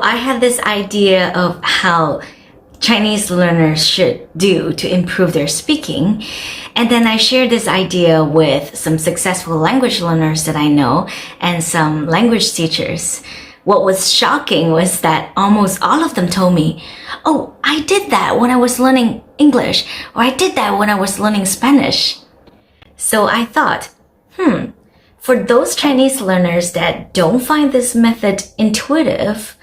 I had this idea of how Chinese learners should do to improve their speaking. And then I shared this idea with some successful language learners that I know and some language teachers. What was shocking was that almost all of them told me, oh, I did that when I was learning English, or I did that when I was learning Spanish. So I thought, for those Chinese learners that don't find this method intuitive,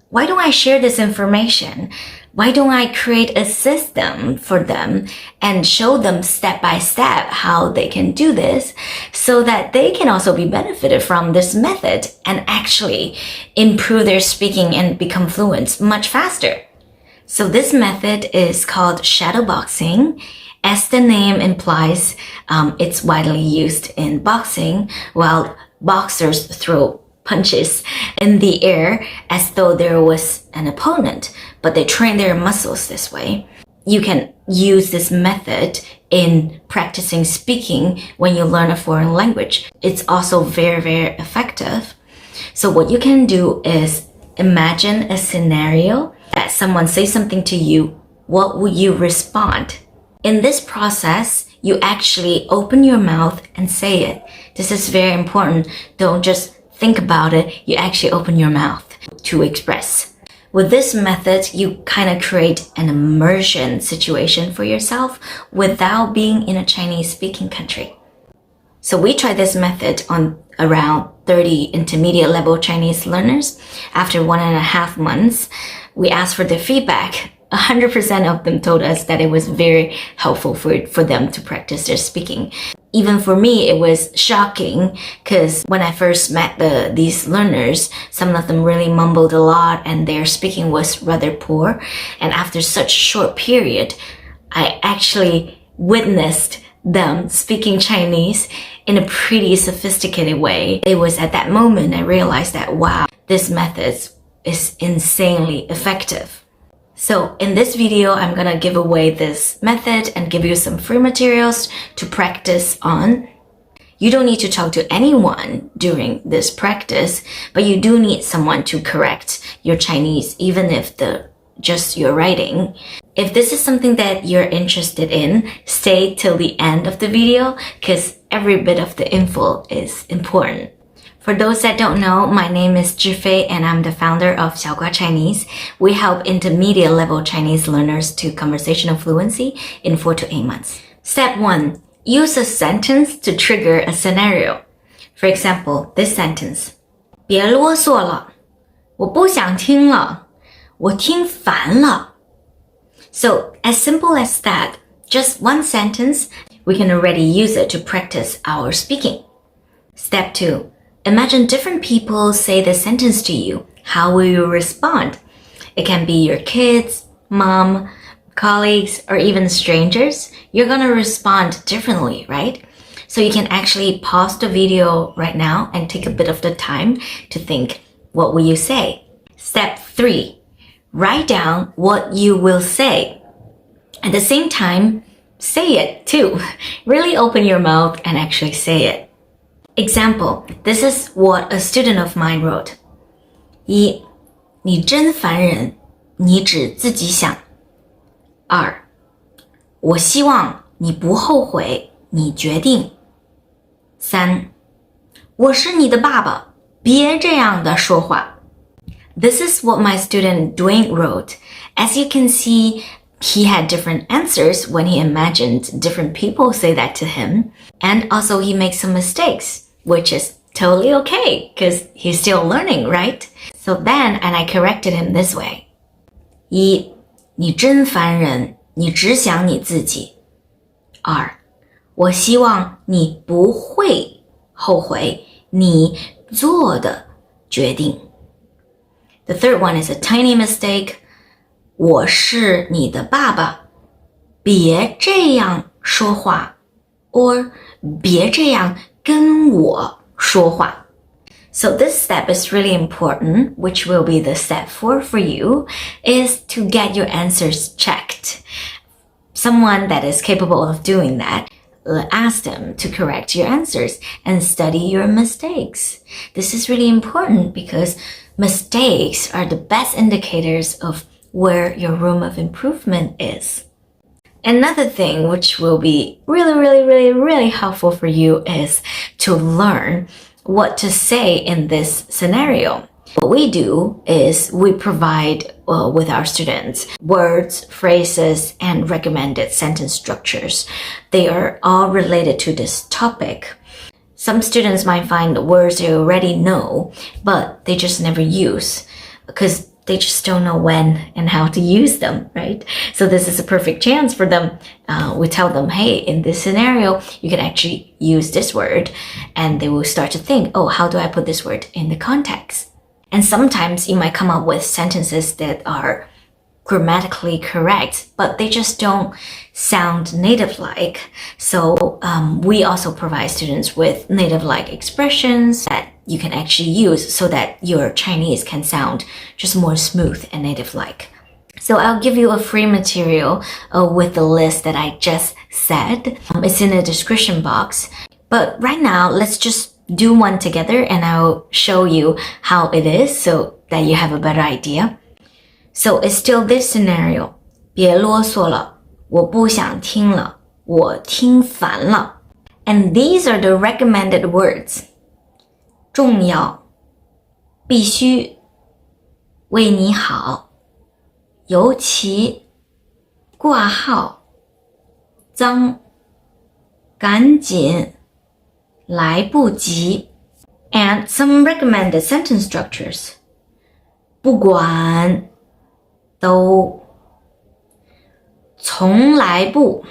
why don't I share this information? Why don't I create a system for them and show them step by step how they can do this so that they can also be benefited from this method and actually improve their speaking and become fluent much faster? So this method is called shadowboxing. As the name implies, it's widely used in boxing, while boxers throw punches in the air as though there was an opponent, but they train their muscles this way. You can use this method in practicing speaking when you learn a foreign language. It's also very, very effective. So what you can do is imagine a scenario that someone says something to you. What would you respond? In this process, you actually open your mouth and say it. This is very important. Don't just think about it. You actually open your mouth to express. With this method, you kind of create an immersion situation for yourself without being in a Chinese speaking country. So we tried this method on around 30 intermediate level Chinese learners. After 1.5 months, we asked for their feedback. 100% of them told us that it was very helpful for them to practice their speaking. Even for me, it was shocking because when I first met these learners, some of them really mumbled a lot and their speaking was rather poor. And after such a short period, I actually witnessed them speaking Chinese in a pretty sophisticated way. It was at that moment I realized that, wow, this method is insanely effective. So in this video, I'm gonna give away this method and give you some free materials to practice on. You don't need to talk to anyone during this practice, but you do need someone to correct your Chinese, even if just your writing. If this is something that you're interested in, stay till the end of the video because every bit of the info is important. For those that don't know, my name is Zhifei and I'm the founder of Xiaogua Chinese. We help intermediate level Chinese learners to conversational fluency in 4 to 8 months. Step 1. Use a sentence to trigger a scenario. For example, this sentence. 别啰嗦了，我不想听了，我听烦了. So, as simple as that, just one sentence, we can already use it to practice our speaking. Step 2. Imagine different people say the sentence to you. How will you respond? It can be your kids, mom, colleagues, or even strangers. You're gonna respond differently, right? So you can actually pause the video right now and take a bit of the time to think, what will you say? Step 3. Write down what you will say. At the same time, say it too. Really open your mouth and actually say it. Example, this is what a student of mine wrote. 1. 你真烦人，你只自己想。2. 我希望你不后悔，你决定。3. 我是你的爸爸，别这样的说话。This is what my student Dwayne wrote. As you can see, he had different answers when he imagined different people say that to him. And also he makes some mistakes, which is totally okay because he's still learning, right? So then, and I corrected him this way. 1. 你真烦人，你只想你自己。2. 我希望你不会后悔你做的决定。The third one is a tiny mistake. 我是你的爸爸，别这样说话 or 别这样跟我说话。So this step is really important, which will be the step 4 for you, is to get your answers checked. Someone that is capable of doing that, ask them to correct your answers and study your mistakes. This is really important because mistakes are the best indicators of where your room of improvement is. Another thing which will be really helpful for you is to learn what to say in this scenario. What we do is we provide with our students words, phrases, and recommended sentence structures. They are all related to this topic. Some students might find the words they already know, but they just never use because they just don't know when and how to use them, right? So this is a perfect chance for them. We tell them, hey, in this scenario, you can actually use this word, and they will start to think, oh, how do I put this word in the context? And sometimes you might come up with sentences that are grammatically correct, but they just don't sound native-like. So we also provide students with native-like expressions that you can actually use so that your Chinese can sound just more smooth and native-like. So I'll give you a free material with the list that I just said. It's in the description box. But right now, let's just do one together and I'll show you how it is so that you have a better idea. So it's still this scenario. 别啰嗦了，我不想听了，我听烦了. And these are the recommended words. 重要，必须，为你好，尤其，挂号，脏，赶紧，来不及. And some recommended sentence structures. 不管，都，从来不，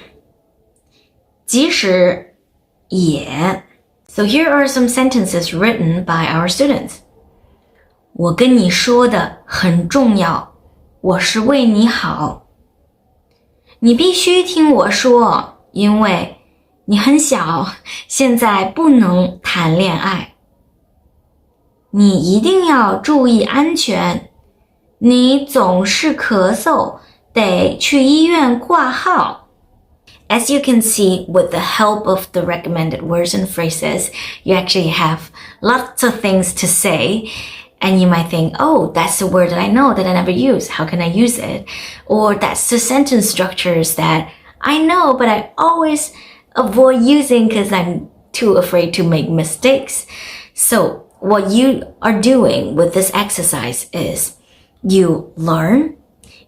即使，也. So here are some sentences written by our students. 我跟你说的很重要，我是为你好。你必须听我说，因为你很小，现在不能谈恋爱。你一定要注意安全。你总是咳嗽，得去医院挂号。As you can see, with the help of the recommended words and phrases, you actually have lots of things to say. And you might think, oh, that's a word that I know that I never use. How can I use it? Or that's the sentence structures that I know, but I always avoid using because I'm too afraid to make mistakes. So what you are doing with this exercise is you learn,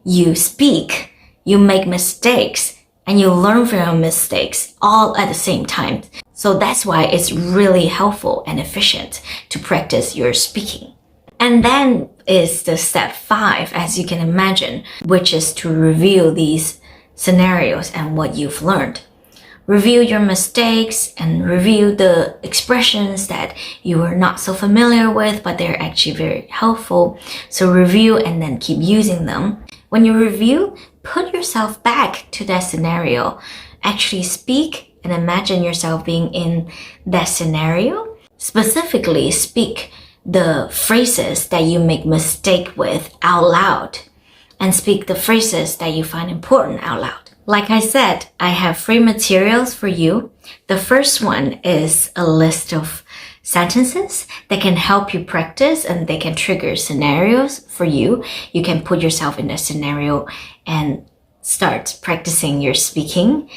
you speak, you make mistakes, and you learn from your mistakes all at the same time. So that's why it's really helpful and efficient to practice your speaking. And then is the step 5, as you can imagine, which is to review these scenarios and what you've learned. Review your mistakes and review the expressions that you are not so familiar with, but they're actually very helpful. So review and then keep using them. When you review, put yourself back to that scenario. Actually speak and imagine yourself being in that scenario. Specifically, speak the phrases that you make mistake with out loud. And speak the phrases that you find important out loud. Like I said, I have free materials for you. The first one is a list of sentences that can help you practice and they can trigger scenarios for you. You can put yourself in a scenario and start practicing your speaking.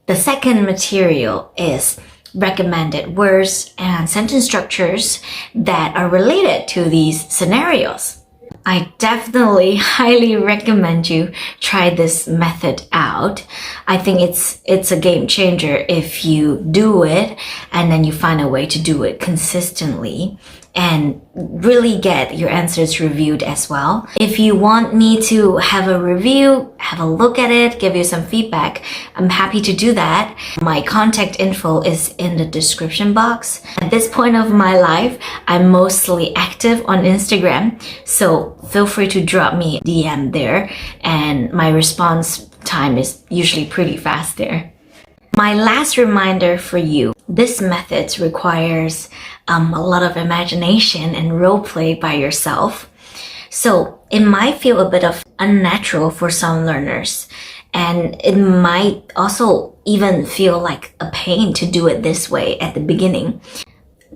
The second material is recommended words and sentence structures that are related to these scenarios. I definitely highly recommend you try this method out. I think it's a game changer if you do it and then you find a way to do it consistently and really get your answers reviewed as well. If you want me to have a review, have a look at it, give you some feedback, I'm happy to do that. My contact info is in the description box. At this point of my life, I'm mostly active on Instagram, so feel free to drop me a DM there, and my response time is usually pretty fast there. My last reminder for you, this method requires a lot of imagination and role play by yourself. So it might feel a bit of unnatural for some learners, and it might also even feel like a pain to do it this way at the beginning.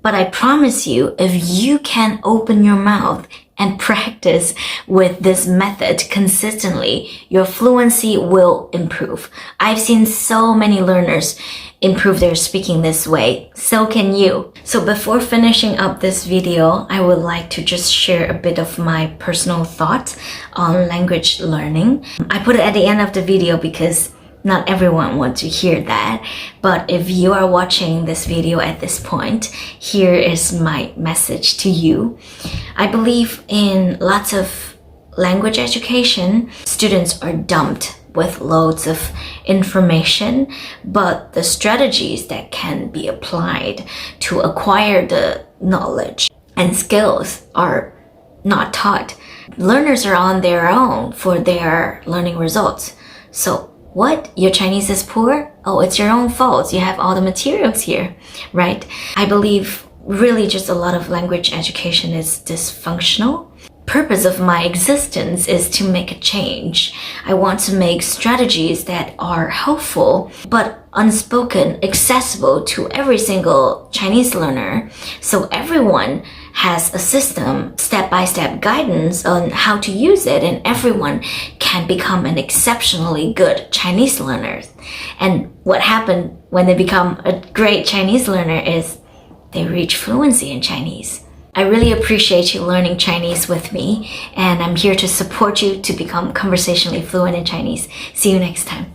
But I promise you, if you can open your mouth and practice with this method consistently, your fluency will improve. I've seen so many learners improve their speaking this way. So can you. So before finishing up this video, I would like to just share a bit of my personal thoughts on language learning. I put it at the end of the video because not everyone wants to hear that. But if you are watching this video at this point, here is my message to you. I believe in lots of language education. Students are dumped with loads of information, but the strategies that can be applied to acquire the knowledge and skills are not taught. Learners are on their own for their learning results. So what? Your Chinese is poor? Oh, it's your own fault. You have all the materials here, right? I believe really just a lot of language education is dysfunctional. Purpose of my existence is to make a change. I want to make strategies that are helpful but unspoken, accessible to every single Chinese learner, so everyone has a system, step-by-step guidance on how to use it, and everyone can become an exceptionally good Chinese learner. And what happened when they become a great Chinese learner is they reach fluency in Chinese. I really appreciate you learning Chinese with me, and I'm here to support you to become conversationally fluent in Chinese. See you next time.